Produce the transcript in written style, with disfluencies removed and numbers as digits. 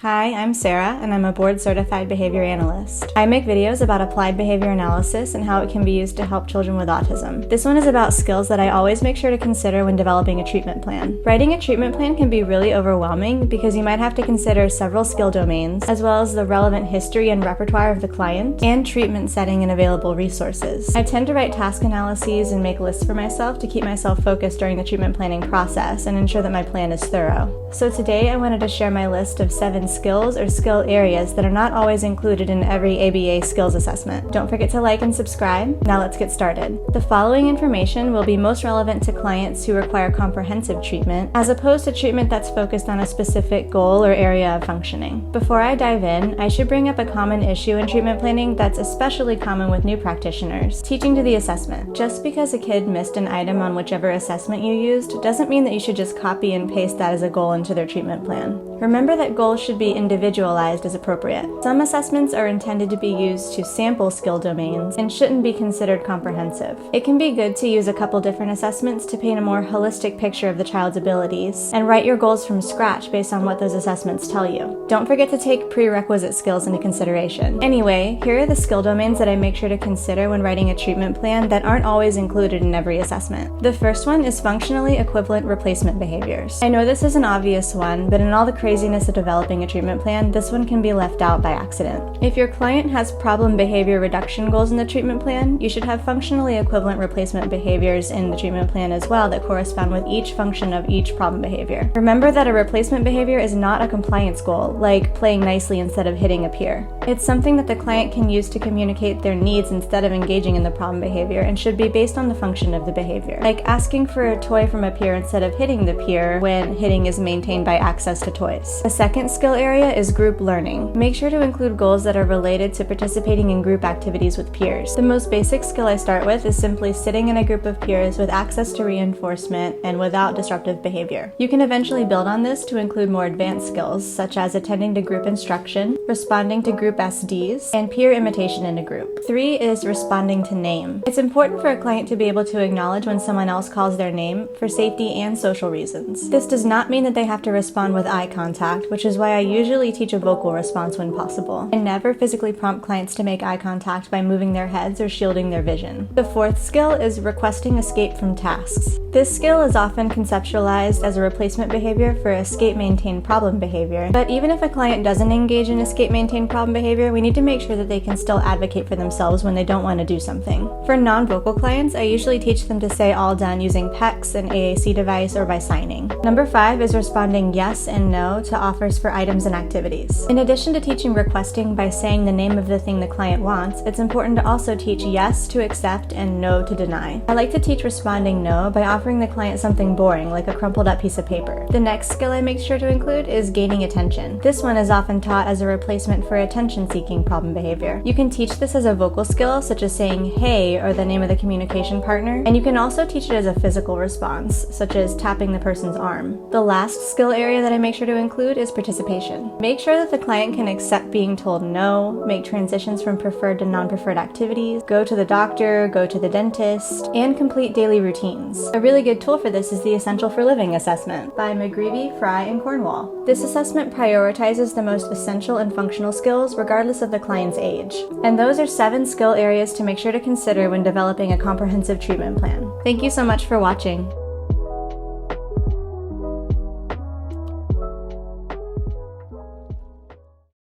Hi, I'm Sarah, and I'm a board-certified behavior analyst. I make videos about applied behavior analysis and how it can be used to help children with autism. This one is about skills that I always make sure to consider when developing a treatment plan. Writing a treatment plan can be really overwhelming because you might have to consider several skill domains, as well as the relevant history and repertoire of the client, and treatment setting and available resources. I tend to write task analyses and make lists for myself to keep myself focused during the treatment planning process and ensure that my plan is thorough. So today I wanted to share my list of 7 skills or skill areas that are not always included in every ABA skills assessment. Don't forget to like and subscribe. Now let's get started. The following information will be most relevant to clients who require comprehensive treatment, as opposed to treatment that's focused on a specific goal or area of functioning. Before I dive in, I should bring up a common issue in treatment planning that's especially common with new practitioners: teaching to the assessment. Just because a kid missed an item on whichever assessment you used doesn't mean that you should just copy and paste that as a goal into their treatment plan. Remember that goals should be individualized as appropriate. Some assessments are intended to be used to sample skill domains and shouldn't be considered comprehensive. It can be good to use a couple different assessments to paint a more holistic picture of the child's abilities and write your goals from scratch based on what those assessments tell you. Don't forget to take prerequisite skills into consideration. Anyway, here are the skill domains that I make sure to consider when writing a treatment plan that aren't always included in every assessment. The first one is functionally equivalent replacement behaviors. I know this is an obvious one, but in all the craziness of developing a treatment plan, this one can be left out by accident. If your client has problem behavior reduction goals in the treatment plan, you should have functionally equivalent replacement behaviors in the treatment plan as well that correspond with each function of each problem behavior. Remember that a replacement behavior is not a compliance goal, like playing nicely instead of hitting a peer. It's something that the client can use to communicate their needs instead of engaging in the problem behavior, and should be based on the function of the behavior. Like asking for a toy from a peer instead of hitting the peer when hitting is maintained by access to toys. A second skill area is group learning. Make sure to include goals that are related to participating in group activities with peers. The most basic skill I start with is simply sitting in a group of peers with access to reinforcement and without disruptive behavior. You can eventually build on this to include more advanced skills, such as attending to group instruction, responding to group SDs, and peer imitation in a group. 3 is responding to name. It's important for a client to be able to acknowledge when someone else calls their name for safety and social reasons. This does not mean that they have to respond with eye contact, which is why I usually teach a vocal response when possible. I never physically prompt clients to make eye contact by moving their heads or shielding their vision. The 4th skill is requesting escape from tasks. This skill is often conceptualized as a replacement behavior for escape-maintain problem behavior, but even if a client doesn't engage in escape-maintain problem behavior, we need to make sure that they can still advocate for themselves when they don't want to do something. For non-vocal clients, I usually teach them to say all done using PECS, an AAC device, or by signing. Number 5 is responding yes and no to offers for items and activities. In addition to teaching requesting by saying the name of the thing the client wants, it's important to also teach yes to accept and no to deny. I like to teach responding no by offering the client something boring, like a crumpled up piece of paper. The next skill I make sure to include is gaining attention. This one is often taught as a replacement for attention-seeking problem behavior. You can teach this as a vocal skill, such as saying hey or the name of the communication partner, and you can also teach it as a physical response, such as tapping the person's arm. The last skill area that I make sure to include is participation. Make sure that the client can accept being told no, make transitions from preferred to non-preferred activities, go to the doctor, go to the dentist, and complete daily routines. A really good tool for this is the Essential for Living assessment by McGreevy, Fry, and Cornwall. This assessment prioritizes the most essential and functional skills regardless of the client's age. And those are 7 skill areas to make sure to consider when developing a comprehensive treatment plan. Thank you so much for watching.